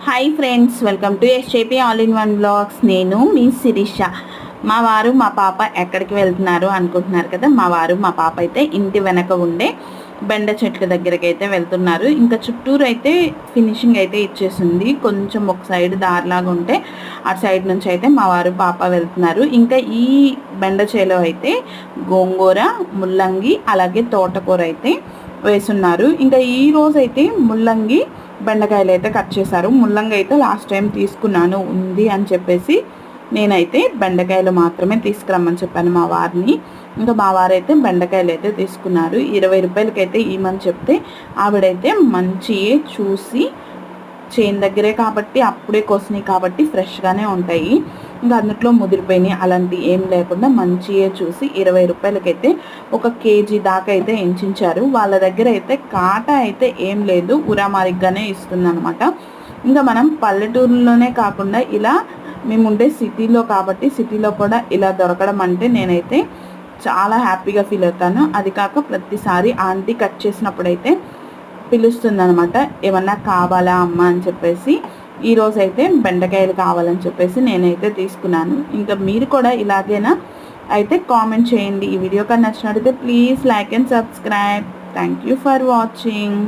Hi friends, welcome to SJP all in one blogs. నేను మీ శిరీష. మా వారు మా పాప ఎక్కడికి వెళ్తున్నారు అనుకుంటున్నారు కదా. మా వారు మా పాప అయితే ఇంటి వెనక ఉండే బెండ చెట్ల దగ్గరికి అయితే వెళ్తున్నారు. ఇంకా చుట్టూరు అయితే ఫినిషింగ్ అయితే ఇచ్చేసింది. కొంచెం ఒక సైడ్ దారిలాగా ఉంటే ఆ సైడ్ నుంచి అయితే మా వారు పాప వెళ్తున్నారు. ఇంకా ఈ బెండ చేలో అయితే గోంగూర, ముల్లంగి అలాగే తోటకూర అయితే వేసున్నారు. ఇంకా ఈ రోజు అయితే ముల్లంగి బెండకాయలు అయితే కట్ చేశారు. ముల్లంగి అయితే లాస్ట్ టైం తీసుకున్నాను ఉంది అని చెప్పేసి నేనైతే బెండకాయలు మాత్రమే తీసుకురమ్మని చెప్పాను మా వారిని. ఇంకా మా వారైతే బెండకాయలు అయితే తీసుకున్నారు. 20 రూపాయలకైతే ఇవ్వమని చెప్తే ఆవిడైతే మంచి చూసి చేను దగ్గరే కాబట్టి అప్పుడే కోసినాయి కాబట్టి ఫ్రెష్గానే ఉంటాయి. ఇంకా అందులో ముదిరిపోయినాయి అలాంటి ఏం లేకుండా మంచిగా చూసి 20 రూపాయలకైతే 1 కేజీ దాకా అయితే ఎంచారు. వాళ్ళ దగ్గర అయితే కాట అయితే ఏం లేదు, ఉరామారిగ్గానే ఇస్తుంది అనమాట. ఇంకా మనం పల్లెటూరులోనే కాకుండా ఇలా మేము ఉండే సిటీలో కాబట్టి సిటీలో కూడా ఇలా దొరకడం అంటే నేనైతే చాలా హ్యాపీగా ఫీల్ అవుతాను. అది కాక ప్రతిసారి ఆంటీ కట్ చేసినప్పుడైతే పిలుస్తుంది అనమాట, ఏమన్నా కావాలా అమ్మ అని చెప్పేసి. ఈరోజు అయితే బెండకాయలు కావాలని చెప్పేసి నేనైతే తీసుకున్నాను. ఇంకా మీరు కూడా ఇలాగేనా అయితే కామెంట్ చేయండి. ఈ వీడియో కానీ నచ్చినట్లయితే please like and subscribe. Thank you for watching.